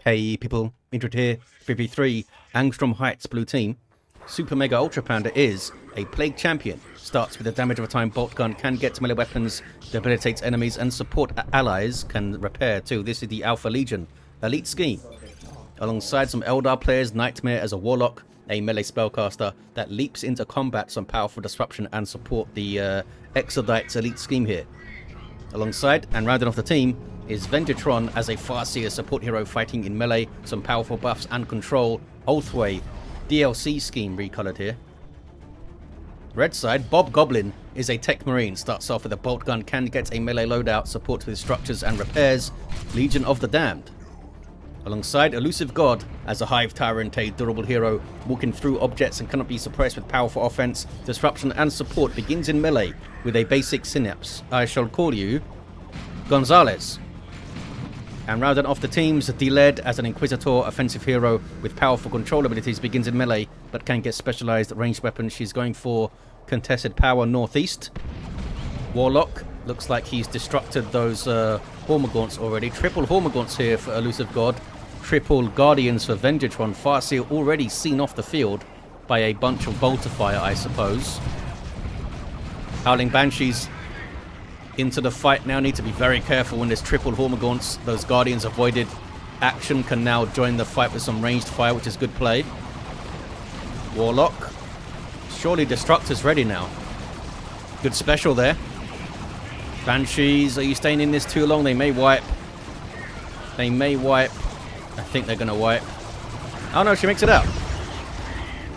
Hey people, Intro here, 53, Angstrom Heights blue team. SuperMegaUltraPanda is a plague champion. Starts with the damage of a time bolt gun, can get to melee weapons, debilitates enemies and support allies, can repair too. This is the Alpha Legion elite scheme. Alongside some Eldar players, Nightmare as a Warlock, a melee spellcaster that leaps into combat, some powerful disruption and support the Exodites elite scheme here. Alongside and rounding off the team is Venjitron as a Farseer support hero fighting in melee, some powerful buffs and control. Oathway DLC scheme recolored here. Red side, BobGoblin is a Techmarine, starts off with a bolt gun, can get a melee loadout, supports with structures and repairs. Legion of the Damned. Alongside ElusiveGod as a Hive Tyrant, a durable hero, walking through objects and cannot be suppressed with powerful offense, disruption and support. Begins in melee with a basic synapse. I shall call you Gonzalez. And rounding off the teams, DeleD as an Inquisitor, offensive hero with powerful control abilities, begins in melee but can get specialized ranged weapons. She's going for contested power northeast. Warlock looks like he's destructed those Hormagaunts already. Triple Hormagaunts here for ElusiveGod. Triple Guardians for Venjitron. Farseer already seen off the field by a bunch of bolter fire, I suppose. Howling Banshees into the fight now. Need to be very careful when there's triple Hormagaunts. Those Guardians avoided action can now join the fight with some ranged fire, which is good play. Warlock. Surely Destructor's ready now. Good special there. Banshees, are you staying in this too long? They may wipe. They may wipe. I think they're going to wipe. Oh no, she makes it out.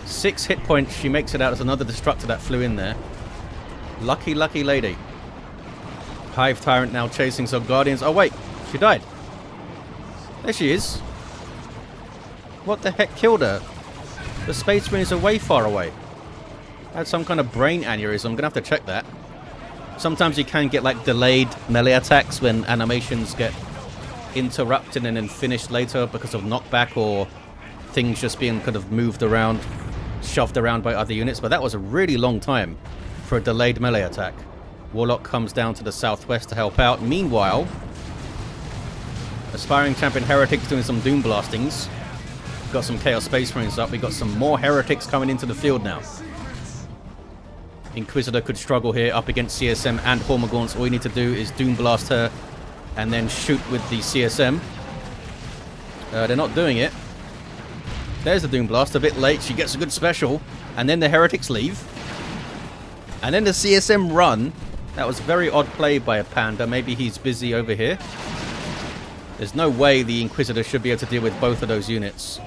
6 hit points, she makes it out. There's another Destructor that flew in there. Lucky, lucky lady. Hive Tyrant now chasing some Guardians. Oh wait, she died. There she is. What the heck killed her? The Space Marines are way far away. Had some kind of brain aneurysm. I'm going to have to check that. Sometimes you can get like delayed melee attacks when animations get interrupted and then finished later because of knockback or things just being kind of moved around, shoved around by other units. But that was a really long time for a delayed melee attack. Warlock comes down to the southwest to help out. Meanwhile, Aspiring Champion Heretics doing some doom blastings. Got some Chaos Space Marines up. We got some more Heretics coming into the field now. Inquisitor could struggle here up against CSM and Hormagaunts. All you need to do is doom blast her and then shoot with the CSM. They're not doing it. There's the doom blast, a bit late. She gets a good special, and then the Heretics leave, and then the CSM run. That was very odd play by a Panda. Maybe he's busy over here. There's no way the Inquisitor should be able to deal with both of those units.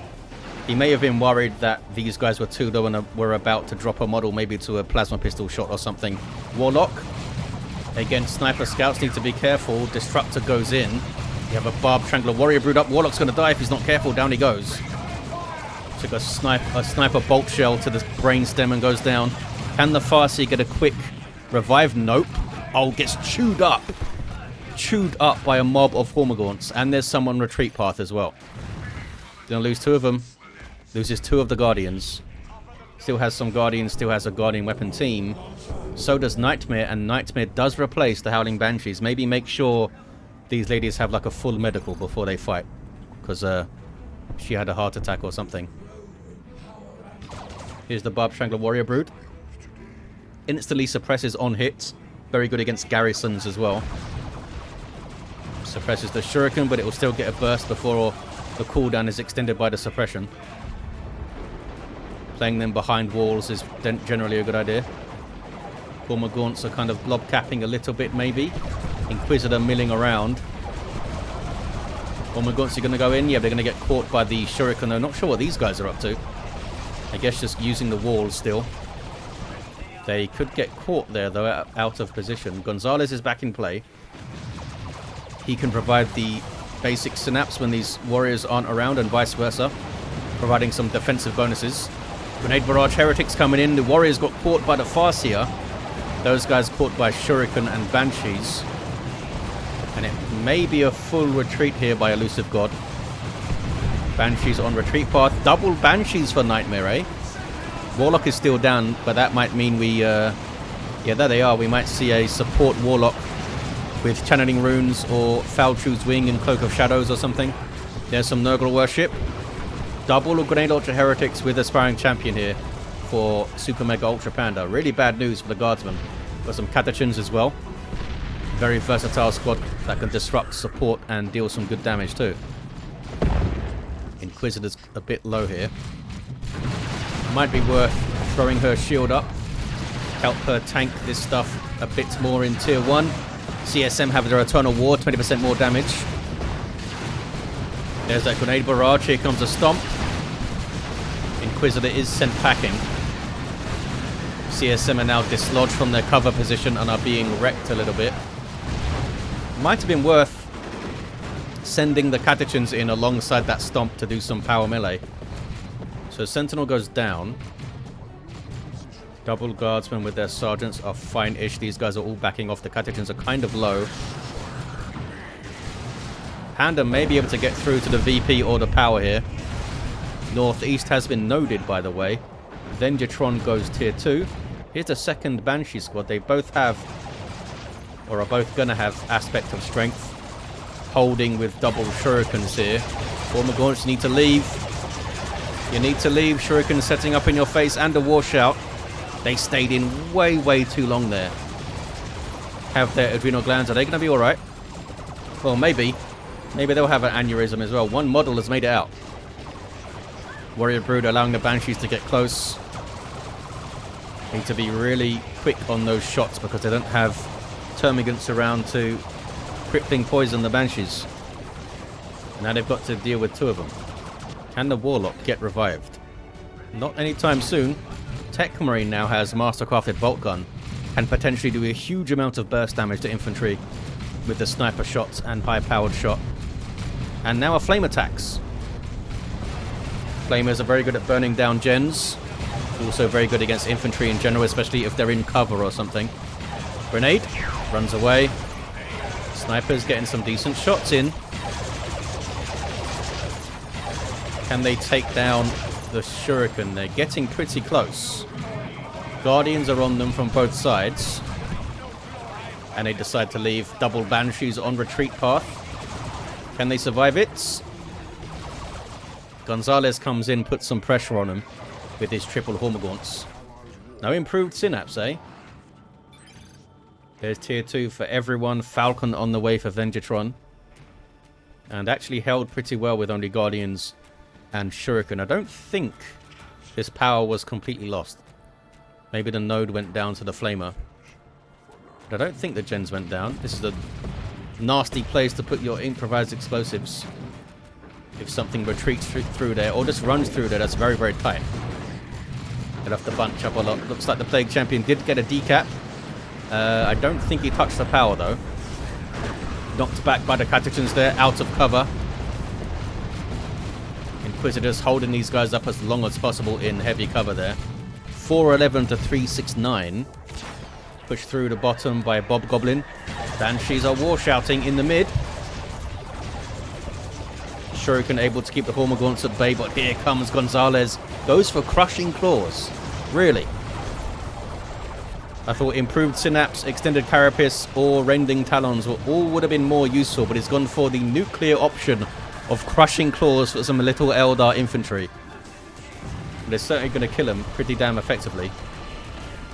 He may have been worried that these guys were too low and were about to drop a model, maybe to a plasma pistol shot or something. Warlock. Again, Sniper Scouts need to be careful. Destructor goes in. You have a Barb Triangular Warrior Brood up. Warlock's going to die if he's not careful. Down he goes. Took a sniper bolt shell to the brainstem and goes down. Can the Farseer get a quick revive? Nope. Oh, gets chewed up. Chewed up by a mob of Hormagaunts. And there's some on retreat path as well. Gonna lose 2 of them. Loses 2 of the Guardians. Still has some Guardians, still has a Guardian weapon team. So does Nightmare, and Nightmare does replace the Howling Banshees. Maybe make sure these ladies have like a full medical before they fight. Because she had a heart attack or something. Here's the Barb Strangler Warrior Brood. Instantly suppresses on hits. Very good against garrisons as well. Suppresses the Shuriken, but it will still get a burst before the cooldown is extended by the suppression. Playing them behind walls is generally a good idea. Hormagaunts are kind of blob capping a little bit maybe. Inquisitor milling around. Hormagaunts are going to go in. Yeah, they're going to get caught by the Shuriken. I'm not sure what these guys are up to. I guess just using the walls still. They could get caught there though, out of position. Gonzalez is back in play. He can provide the basic synapse when these warriors aren't around and vice versa, providing some defensive bonuses. Grenade Barrage Heretics coming in. The warriors got caught by the Farseer. Those guys caught by Shuriken and Banshees. And it may be a full retreat here by ElusiveGod. Banshees on retreat path. Double Banshees for Nightmare, eh? Warlock is still down, but that might mean we... yeah, there they are. We might see a support Warlock with Channeling Runes or Falchu's Wing and Cloak of Shadows or something. There's some Nurgle worship. Double Grenade Ultra Heretics with Aspiring Champion here for Super Mega Ultra Panda. Really bad news for the Guardsmen. Got some Catechins as well. Very versatile squad that can disrupt, support, and deal some good damage too. Inquisitor's a bit low here. Might be worth throwing her shield up. Help her tank this stuff a bit more in Tier 1. CSM have their Eternal War, 20% more damage. There's that grenade barrage. Here comes a stomp. Inquisitor is sent packing. CSM are now dislodged from their cover position and are being wrecked a little bit. Might have been worth sending the Catechins in alongside that stomp to do some power melee. So Sentinel goes down. Double Guardsmen with their Sergeants are fine-ish. These guys are all backing off. The Catechins are kind of low. Panda may be able to get through to the VP or the power here. Northeast has been noded, by the way. Venjitron goes Tier 2. Here's the second Banshee squad. They both have, or are both going to have, Aspect of Strength. Holding with double Shurikens here. Hormagaunts, you need to leave. You need to leave. Shuriken setting up in your face and a War Shout. They stayed in way, way too long there. Have their adrenal glands. Are they going to be alright? Well, maybe. Maybe they'll have an aneurysm as well. One model has made it out. Warrior Brood allowing the Banshees to get close. Need to be really quick on those shots because they don't have termagants around to crippling poison the Banshees. Now they've got to deal with 2 of them. Can the Warlock get revived? Not anytime soon. Techmarine now has mastercrafted bolt gun and potentially do a huge amount of burst damage to infantry with the sniper shots and high-powered shot. And now a flame attacks. Flamers are very good at burning down gens. Also very good against infantry in general, especially if they're in cover or something. Grenade. Runs away. Snipers getting some decent shots in. Can they take down the Shuriken? They're getting pretty close. Guardians are on them from both sides. And they decide to leave. Double Banshees on retreat path. Can they survive it? Gonzalez comes in, puts some pressure on him with his triple Hormagaunts. No improved Synapse, eh? There's Tier 2 for everyone. Falcon on the way for Venjitron. And actually held pretty well with only Guardians and Shuriken. I don't think this power was completely lost. Maybe the node went down to the Flamer. But I don't think the gens went down. This is a nasty place to put your improvised explosives. If something retreats through there or just runs through there, that's very, very tight. They'll have to bunch up a lot. Looks like the Plague Champion did get a decap. I don't think he touched the power, though. Knocked back by the Catechins there, out of cover. Inquisitors holding these guys up as long as possible in heavy cover there. 411 to 369. Pushed through the bottom by BobGoblin. Banshees are war shouting in the mid. Shuriken able to keep the Hormagaunts at bay, but here comes Gonzalez. Goes for Crushing Claws. Really? I thought improved Synapse, extended Carapace, or Rending Talons all would have been more useful, but he's gone for the nuclear option of Crushing Claws for some little Eldar infantry. They're certainly going to kill him pretty damn effectively.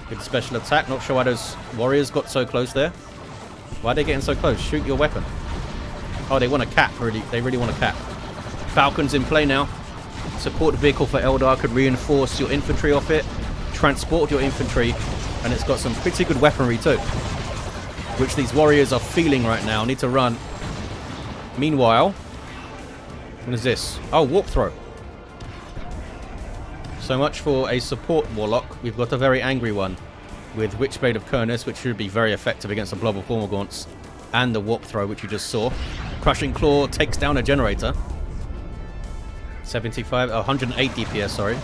Good special attack. Not sure why those warriors got so close there. Why are they getting so close? Shoot your weapon. Oh, they want a cap, really. They really want a cap. Falcon's in play now. Support vehicle for Eldar could reinforce your infantry off it. Transport your infantry. And it's got some pretty good weaponry too. Which these warriors are feeling right now. Need to run. Meanwhile, what is this? Oh, warp throw. So much for a support Warlock. We've got a very angry one with Witchblade of Kernus, which should be very effective against the blob of Hormagaunts, and the warp throw, which you just saw. Crushing Claw takes down a generator. 108 DPS, sorry.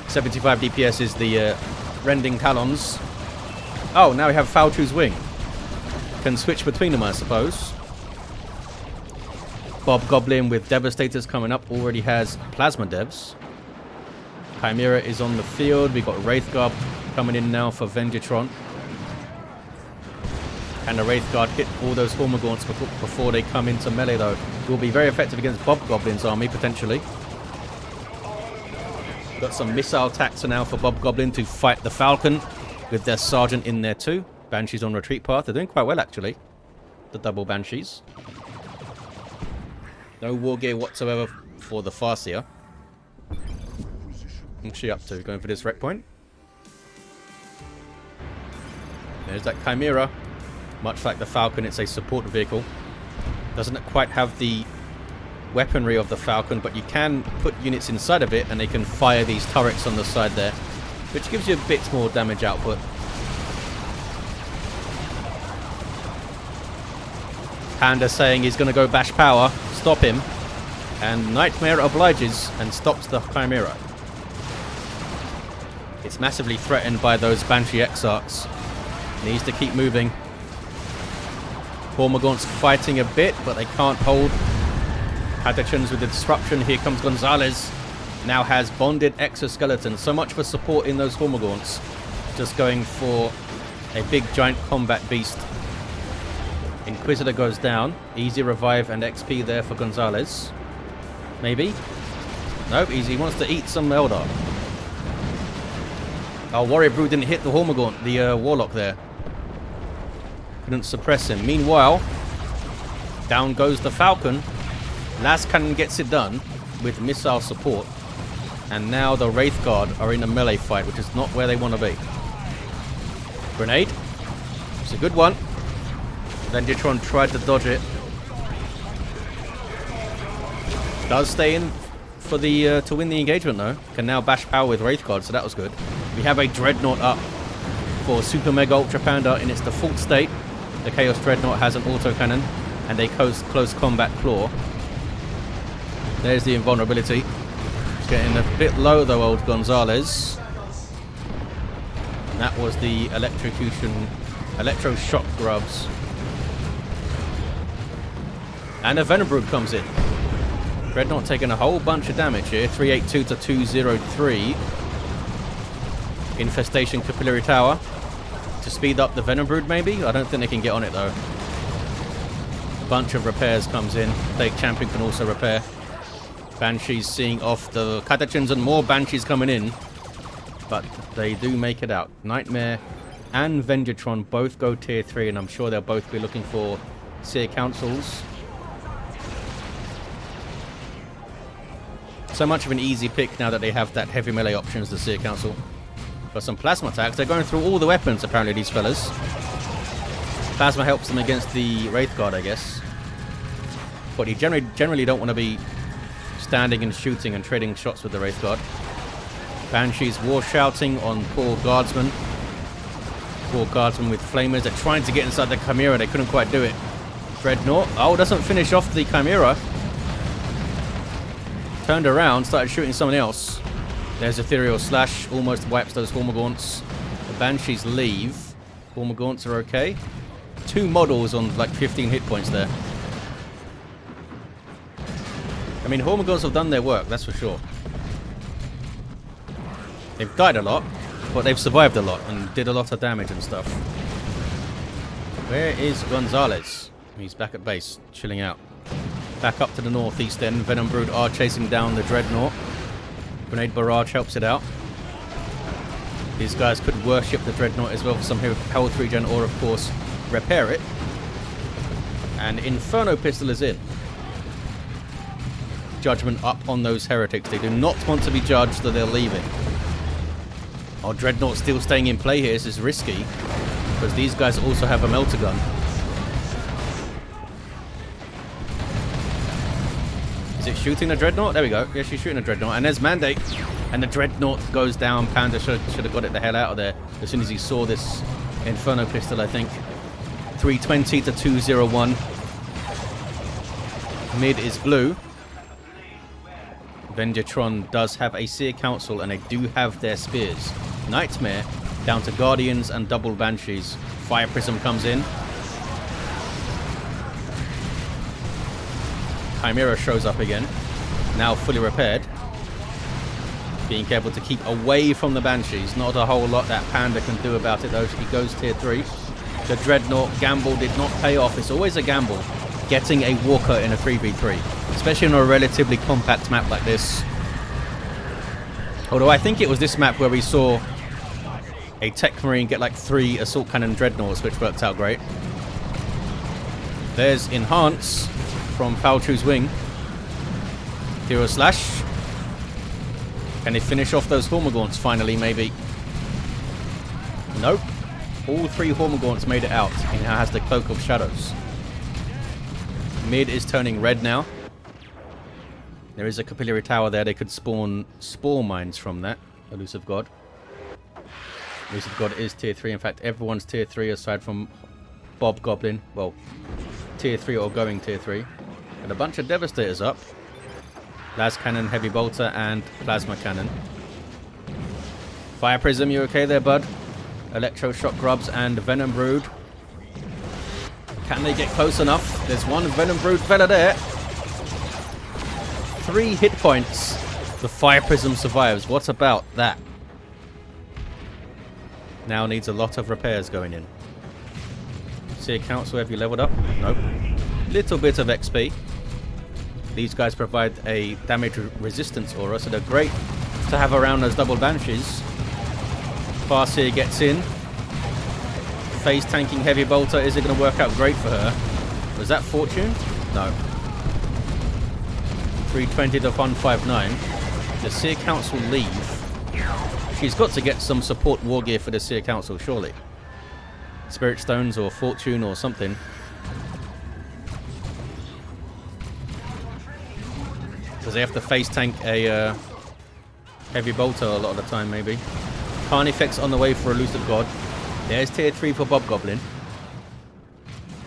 75 DPS is the Rending Talons. Oh, now we have Falchu's Wing. Can switch between them, I suppose. BobGoblin with Devastators coming up already has Plasma Devs. Chimera is on the field. We've got Wraithguard coming in now for Venjitron. And the Wraithguard hit all those Hormagaunts before they come into melee though. will be very effective against BobGoblin's army, potentially. Got some missile attacks now for BobGoblin to fight the Falcon with their sergeant in there too. Banshees on retreat path. They're doing quite well, actually. The double Banshees. No war gear whatsoever for the Farseer. What's she up to? Going for this wreck point? There's that Chimera. Much like the Falcon, it's a support vehicle. Doesn't quite have the weaponry of the Falcon, but you can put units inside of it and they can fire these turrets on the side there, which gives you a bit more damage output. Panda saying he's going to go bash power, stop him, and Nightmare obliges and stops the Chimera. It's massively threatened by those Banshee Exarchs. Needs to keep moving. Hormagaunts fighting a bit, but they can't hold. Catachans with the disruption. Here comes Gonzalez. Now has bonded exoskeleton. So much for support in those Hormagaunts. Just going for a big giant combat beast. Inquisitor goes down. Easy revive and XP there for Gonzalez. Maybe? Nope, easy. He wants to eat some Eldar. Oh, Warrior Brood didn't hit the Hormagaunt, the Warlock there. Couldn't suppress him. Meanwhile, down goes the Falcon. Last Cannon gets it done with missile support. And now the Wraith Guard are in a melee fight, which is not where they want to be. Grenade. It's a good one. Venjitron tried to dodge it. Does stay in for the to win the engagement though. Can now bash power with Wraith Guard, so that was good. We have a Dreadnought up for SuperMegaUltraPanda in its default state. The Chaos Dreadnought has an autocannon and a close combat claw. There's the invulnerability. Getting a bit low though, old Gonzalez. And that was the electroshock grubs. And a Venobrood comes in. Dreadnought taking a whole bunch of damage here. 382 to 203. Infestation Capillary Tower. To speed up the Venobrood maybe? I don't think they can get on it though. Bunch of repairs comes in. Plague Champion can also repair. Banshees seeing off the Catachans and more Banshees coming in. But they do make it out. Nightmare and Venjitron both go tier 3 and I'm sure they'll both be looking for Seer Councils. So much of an easy pick now that they have that heavy melee option as the Seer Council. Got some plasma attacks. They're going through all the weapons apparently, these fellas. Plasma helps them against the Wraith Guard, I guess. But you generally don't want to be standing and shooting and trading shots with the Wraith Guard. Banshees war shouting on poor guardsmen. Poor guardsmen with flamers. They're trying to get inside the Chimera. They couldn't quite do it. Dreadnought. Oh, doesn't finish off the Chimera. Turned around, started shooting someone else. There's Ethereal Slash. Almost wipes those Hormagaunts. The Banshees leave. Hormagaunts are okay. 2 models on like 15 hit points there. I mean, Hormagaunts have done their work, that's for sure. They've died a lot, but they've survived a lot and did a lot of damage and stuff. Where is Gonzalez? He's back at base, chilling out. Back up to the northeast then. Venobrood are chasing down the Dreadnought. Grenade Barrage helps it out. These guys could worship the Dreadnought as well for some health regen or, of course, repair it. And Inferno Pistol is in. Judgment up on those heretics. They do not want to be judged, so they'll leave it. Oh, Dreadnought still staying in play here. This is risky because these guys also have a melter gun. Is it shooting the Dreadnought? There we go. Yeah, she's shooting a Dreadnought. And there's Mandate. And the Dreadnought goes down. Panda should have got it the hell out of there as soon as he saw this Inferno Pistol, I think. 320 to 201. Mid is blue. Venjitron does have a Seer Council and they do have their spears. Nightmare down to Guardians and double Banshees. Fire Prism comes in. Chimera shows up again. Now fully repaired. Being careful to keep away from the Banshees. Not a whole lot that Panda can do about it though. He goes tier 3. The Dreadnought gamble did not pay off. It's always a gamble getting a walker in a 3v3, especially on a relatively compact map like this. Although I think it was this map where we saw a Techmarine get like 3 assault cannon dreadnoughts, which worked out great. There's Enhance from Falchu's wing. Hero Slash. Can they finish off those Hormagaunts finally, maybe? Nope. All 3 Hormagaunts made it out. He now has the Cloak of Shadows. Mid is turning red now. There is a capillary tower there. They could spawn spore mines from that. ElusiveGod. ElusiveGod is tier 3. In fact, everyone's tier 3 aside from BobGoblin. Well, tier 3 or going tier 3. And a bunch of Devastators up. Las Cannon, Heavy Bolter, and Plasma Cannon. Fire Prism, you okay there, bud? Electroshock Grubs and Venom Brood. Can they get close enough? There's one Venom Brood fella there. 3 hit points. The Fire Prism survives. What about that? Now needs a lot of repairs going in. Seer Council, have you leveled up? Nope. Little bit of XP. These guys provide a damage resistance aura, so they're great to have around those double banshees. Farseer gets in. Phase tanking Heavy Bolter. Is it going to work out great for her? Was that Fortune? No. 320 to 159. The Seer Council leave. She's got to get some support war gear for the Seer Council, surely. Spirit Stones or Fortune or something. Does they have to face tank a Heavy Bolter a lot of the time, maybe? Carnifex on the way for ElusiveGod. There's tier 3 for BobGoblin.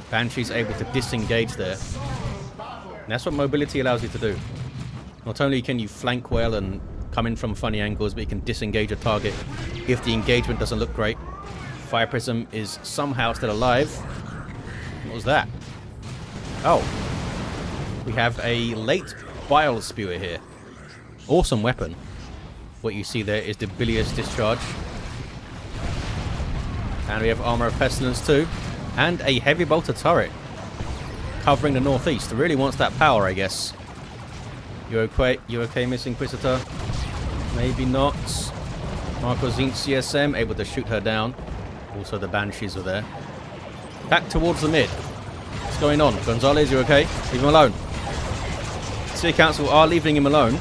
Banshee's able to disengage there. And that's what mobility allows you to do. Not only can you flank well and come in from funny angles, but you can disengage a target if the engagement doesn't look great. Fire Prism is somehow still alive. What was that? Oh. We have a late Bile Spewer here. Awesome weapon. What you see there is the Bilious Discharge. And we have Armor of Pestilence too. And a Heavy Bolter turret. Covering the northeast. Really wants that power, I guess. You okay, Miss Inquisitor? Maybe not. Marco Zinc CSM able to shoot her down. Also the Banshees are there. Back towards the mid. What's going on? Gonzalez, you okay? Leave him alone. Seer Council are leaving him alone.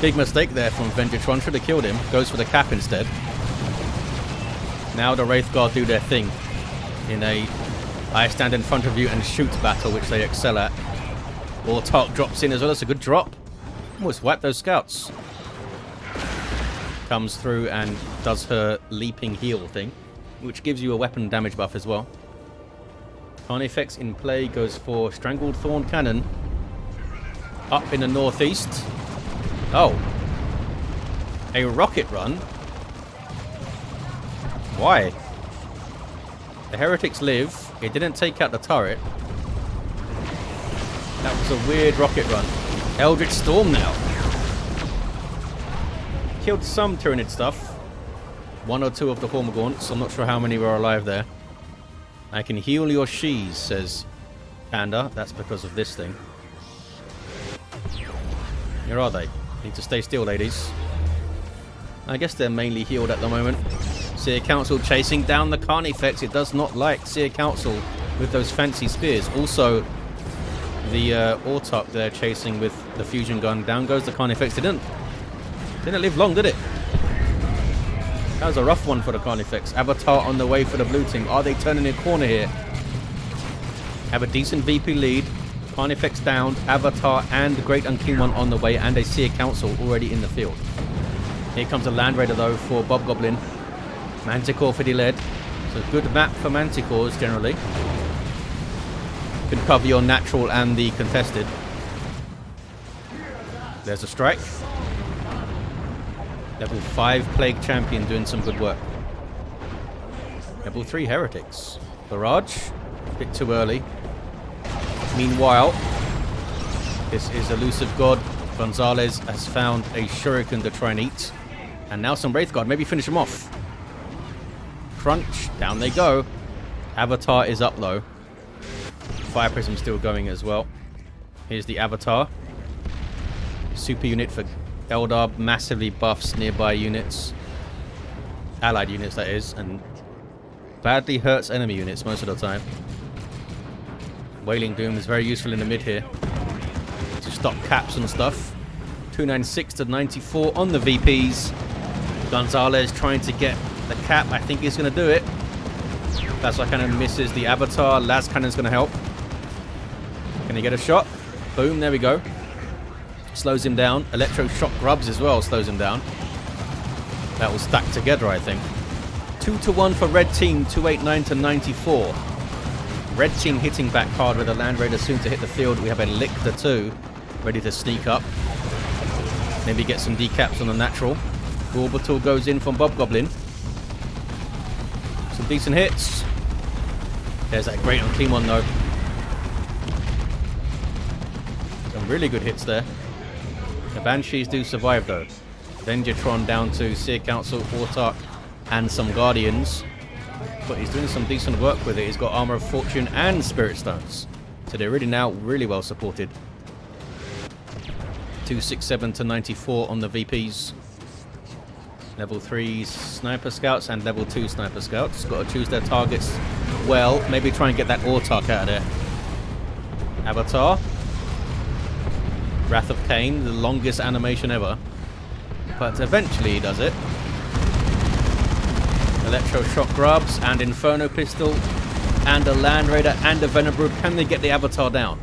Big mistake there from Venjitron. Should have killed him. Goes for the cap instead. Now the Wraith Guard do their thing in a I stand in front of you and shoot battle, which they excel at. Warlock drops in as well. That's a good drop. Almost wiped those scouts. Comes through and does her leaping heal thing, which gives you a weapon damage buff as well. Carnifex in play goes for Strangled Thorn Cannon. Up in the northeast. Oh. A rocket run? Why? The heretics live. It didn't take out the turret. That was a weird rocket run. Eldritch Storm now. Killed some Tyranid stuff. 1 or 2 of the Hormagaunts. I'm not sure how many were alive there. I can heal your shees, says Panda. That's because of this thing. Where are they? Need to stay still, ladies. I guess they're mainly healed at the moment. Seer Council chasing down the Carnifex. It does not like Seer Council with those fancy spears. Also, the Autarch they're chasing with the fusion gun. Down goes the Carnifex. Didn't live long, did it? That was a rough one for the Carnifex. Avatar on the way for the blue team. Are they turning a corner here? Have a decent VP lead. Carnifex down, Avatar and Great Unclean One on the way, and a Seer Council already in the field. Here comes a Land Raider though for BobGoblin. Manticore for DeleD. It's a good map for Manticores generally. You can cover your natural and the contested. There's a strike. Level 5 Plague Champion doing some good work. Level 3 Heretics. Barrage. A bit too early. Meanwhile, this is ElusiveGod. Gonzalez has found a Shuriken to try and eat. And now some Wraith Guard. Maybe finish him off. Crunch. Down they go. Avatar is up though. Fire Prism still going as well. Here's the Avatar. Super unit for Eldar. Massively buffs nearby units. Allied units, that is. And badly hurts enemy units most of the time. Wailing Doom is very useful in the mid here to stop caps and stuff. 296 to 94 on the VPs. Gonzalez trying to get the cap. I think he's going to do it. That's why kind of misses the Avatar. Las Cannon's going to help. Can he get a shot? Boom, there we go. Slows him down. Electro Shock Grubs as well slows him down. That will stack together, I think. 2-1 for Red Team, 289 to 94. Red Team hitting back hard with a Land Raider soon to hit the field. We have a Lictor 2 ready to sneak up. Maybe get some decaps on the natural. Orbital goes in from BobGoblin. Some decent hits. There's that great unclean one though. Some really good hits there. The Banshees do survive though. Venjitron down to Seer Council, Autarch, and some Guardians. But he's doing some decent work with it. He's got Armor of Fortune and Spirit Stones. So they're really now really well supported. 267 to 94 on the VPs. Level 3 Sniper Scouts and Level 2 Sniper Scouts. Got to choose their targets well. Maybe try and get that Autarch out of there. Avatar. Wrath of Cain, the longest animation ever. But eventually he does it. Electro Shock Grubs and Inferno Pistol and a Land Raider and a Venabrood. Can they get the Avatar down?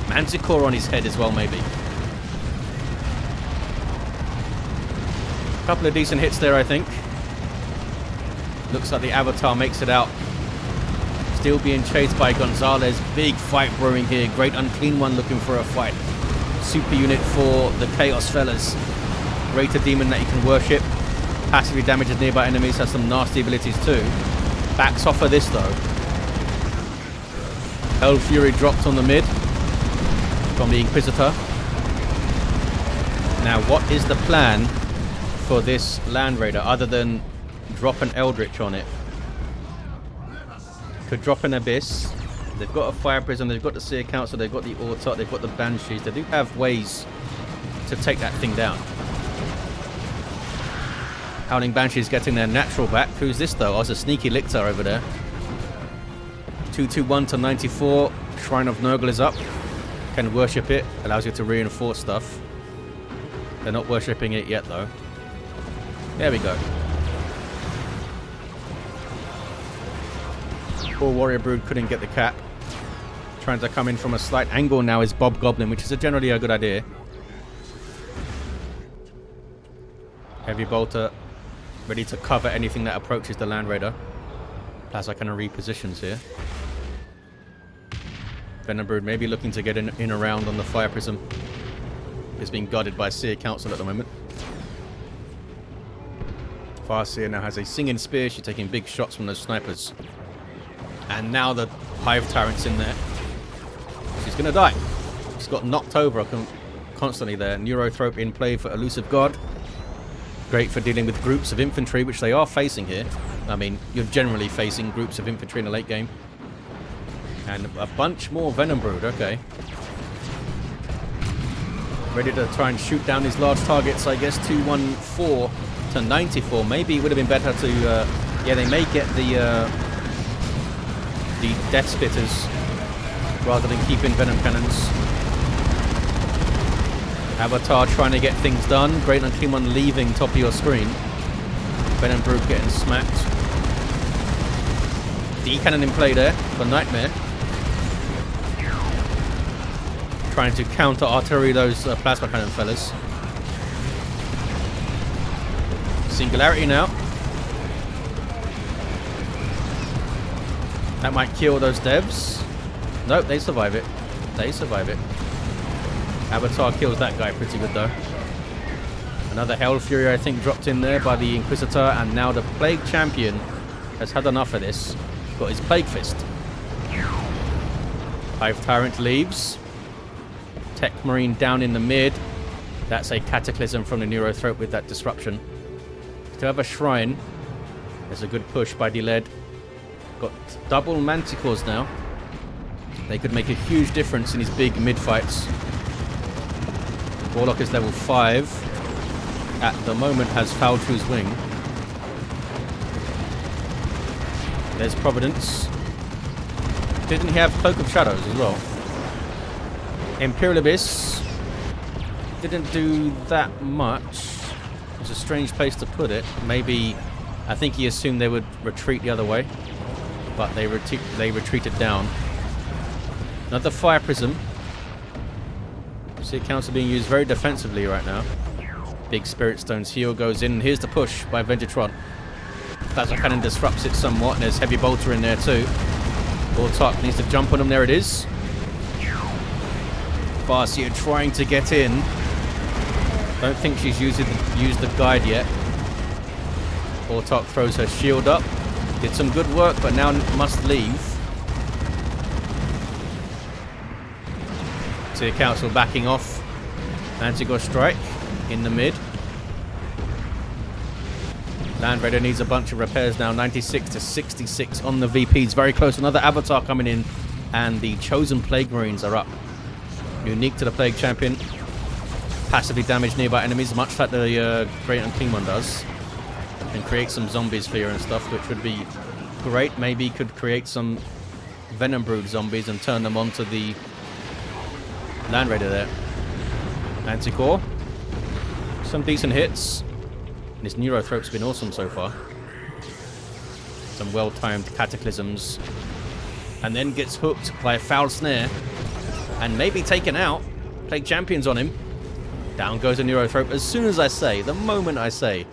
Manticore on his head as well, maybe. Couple of decent hits there, I think. Looks like the Avatar makes it out. Still being chased by Gonzalez. Big fight brewing here. Great unclean one looking for a fight. Super unit for the Chaos fellas. Greater Demon that you can worship. Passively damages nearby enemies. Has some nasty abilities too. Backs off of this though. Hell Fury dropped on the mid from the Inquisitor. Now what is the plan for this Land Raider other than drop an Eldritch on it? Could drop an Abyss. They've got a Fire Prism, they've got the Seer Council, they've got the Autarch, they've got the Banshees. They do have ways to take that thing down. Howling Banshees getting their natural back. Who's this though? Oh, it's a sneaky Lictor over there. 221 to 94. Shrine of Nurgle is up. Can worship it. Allows you to reinforce stuff. They're not worshipping it yet though. There we go. Poor Warrior Brood couldn't get the cap. Trying to come in from a slight angle now is BobGoblin, which is generally a good idea. Heavy Bolter ready to cover anything that approaches the Land Raider. Plasma Cannon repositions here. Venabrood maybe looking to get in around on the Fire Prism. It's being guarded by Seer Council at the moment. Farseer now has a Singing Spear. She's taking big shots from those snipers. And now the Hive Tyrant's in there. She's going to die. She's got knocked over constantly there. Neurothrope in play for ElusiveGod. Great for dealing with groups of infantry, which they are facing here. I mean, you're generally facing groups of infantry in the late game. And a bunch more Venom Brood, okay. Ready to try and shoot down these large targets, I guess. 214 to 94. Maybe it would have been better to... yeah, they may get the Death Spitters rather than keeping Venom Cannons. Avatar trying to get things done. Great unclean one leaving top of your screen. Venom Brood getting smacked. D-Cannon in play there for Nightmare. Trying to counter artillery those plasma cannon fellas. Singularity now. That might kill those devs. Nope, they survive it. They survive it. Avatar kills that guy pretty good though. Another Hell Fury I think dropped in there by the Inquisitor, and now the Plague Champion has had enough of this. Got his Plague Fist. Hive Tyrant leaves. Techmarine down in the mid. That's a Cataclysm from the Neurothrope with that disruption. Still have a Shrine. There's a good push by DeleD. Got double Manticores now. They could make a huge difference in his big mid-fights. Warlock is level 5. At the moment has Faltru's Wing. There's Providence. Didn't he have Cloak of Shadows as well? Imperial Abyss. Didn't do that much. It's a strange place to put it. Maybe, I think he assumed they would retreat the other way. But they retreated down. Another Fire Prism. See accounts are being used very defensively right now. Big Spirit Stone's heal goes in. Here's the push by Venjitron. Plasma Cannon disrupts it somewhat, and there's Heavy Bolter in there too. Warlock needs to jump on him. There it is. Farseer trying to get in. Don't think she's used the guide yet. Warlock throws her shield up. Did some good work, but now must leave. See Council backing off. Anti-Ghost Strike in the mid. Land Raider needs a bunch of repairs now. 96 to 66 on the VPs. Very close. Another Avatar coming in. And the Chosen Plague Marines are up. Unique to the Plague Champion. Passively damage nearby enemies, much like the Great Unclean One does. And create some zombies for you and stuff, which would be great. Maybe could create some Venom Brood zombies and turn them onto the Land Raider there. Manticore. Some decent hits. And his Neurothrope's been awesome so far. Some well-timed Cataclysms. And then gets hooked by a Foul Snare. And maybe taken out. Plague Champions on him. Down goes a Neurothrope. As soon as I say, the moment I say,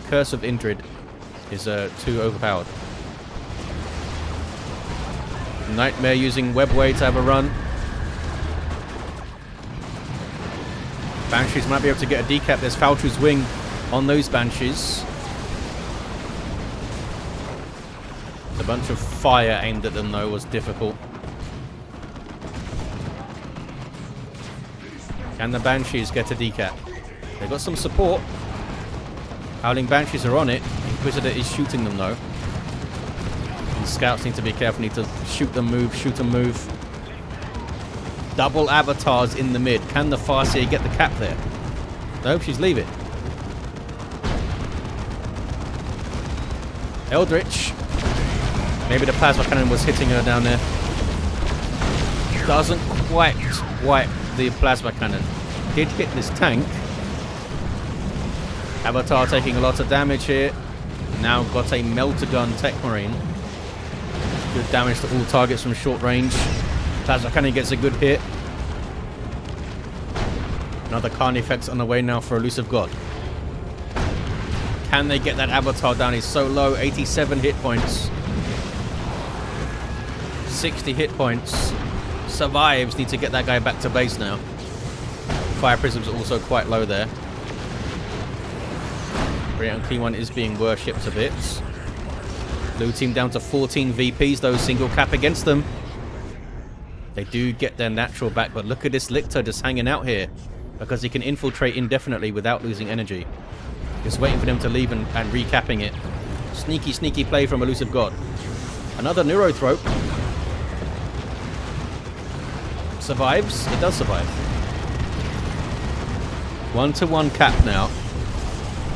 Curse of Indrid is too overpowered. Nightmare using Webway to have a run. Banshees might be able to get a decap. There's Faltru's Wing on those Banshees. A bunch of fire aimed at them though was difficult. Can the Banshees get a decap? They've got some support. Howling Banshees are on it. Inquisitor is shooting them though. And scouts need to be careful. Need to shoot them, move, shoot them, move. Double avatars in the mid. Can the Farseer get the cap there? Nope, she's leaving. Eldritch. Maybe the plasma cannon was hitting her down there. Doesn't quite wipe the plasma cannon. Did hit this tank. Avatar taking a lot of damage here. Now got a melter gun Techmarine. Good damage to all targets from short range. Plasma cannon gets a good hit. Another Carnifex on the way now for ElusiveGod. Can they get that Avatar down? He's so low. 87 hit points. 60 hit points. Survives. Need to get that guy back to base now. Fire Prism's also quite low there. Great Unclean One is being worshipped a bit. Blue team down to 14 VPs, though. Single cap against them. They do get their natural back, but look at this Lictor just hanging out here. Because he can infiltrate indefinitely without losing energy. Just waiting for them to leave and recapping it. Sneaky, sneaky play from ElusiveGod. Another Neurothrope. Survives. It does survive. 1-to-1 cap now.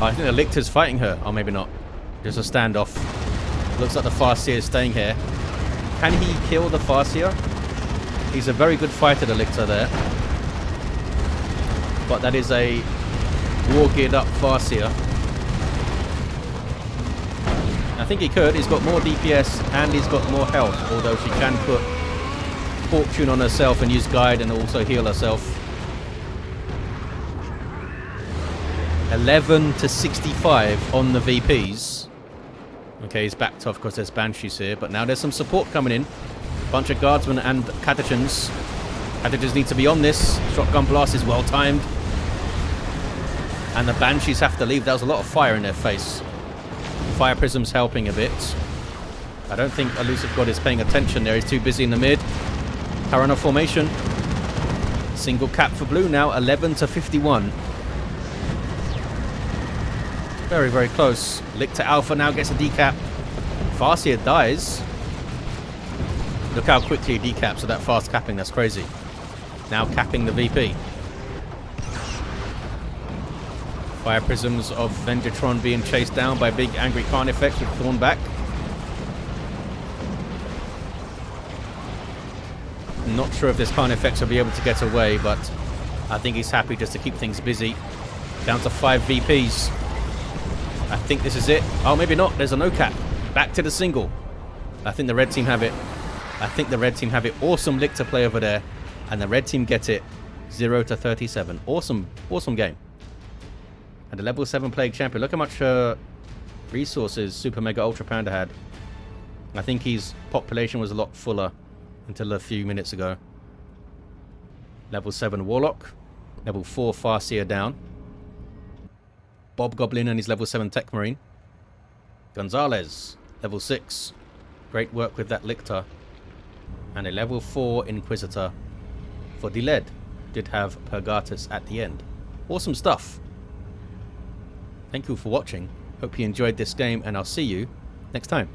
Oh, I think the Lictor's fighting her. Oh, maybe not. Just a standoff. Looks like the Farseer is staying here. Can he kill the Farseer? He's a very good fighter, the Lictor there. But that is a war-geared up Farseer. I think he could. He's got more DPS and he's got more health. Although she can put Fortune on herself and use Guide and also heal herself. 11 to 65 on the VPs. Okay, he's backed off because there's Banshees here. But now there's some support coming in. Bunch of Guardsmen and Catechins. Catechins need to be on this. Shotgun blast is well timed. And the Banshees have to leave. That was a lot of fire in their face. Fire Prism's helping a bit. I don't think ElusiveGod is paying attention there. He's too busy in the mid. Tyrant formation. Single cap for blue now. 11 to 51. Very, very close. Lictor Alpha now gets a decap. Farseer dies. Look how quickly he decaps with that fast capping. That's crazy. Now capping the VP. Fire prisms of Venjitron being chased down by big angry Carnifex with Thorn back. Not sure if this Carnifex will be able to get away, but I think he's happy just to keep things busy. Down to 5 VPs. I think this is it. Oh, maybe not. There's a no cap. Back to the single. I think the red team have it. I think the red team have it. Awesome lick to play over there. And the red team get it. 0-37. Awesome, awesome game. And the level 7 Plague Champion. Look how much resources SuperMegaUltraPanda had. I think his population was a lot fuller until a few minutes ago. Level 7 Warlock. Level 4 Farseer down. BobGoblin and his level 7 Techmarine. Gonzalez, level 6. Great work with that Lictor. And a level 4 Inquisitor for DeleD. Did have Purgatus at the end. Awesome stuff. Thank you for watching. Hope you enjoyed this game, and I'll see you next time.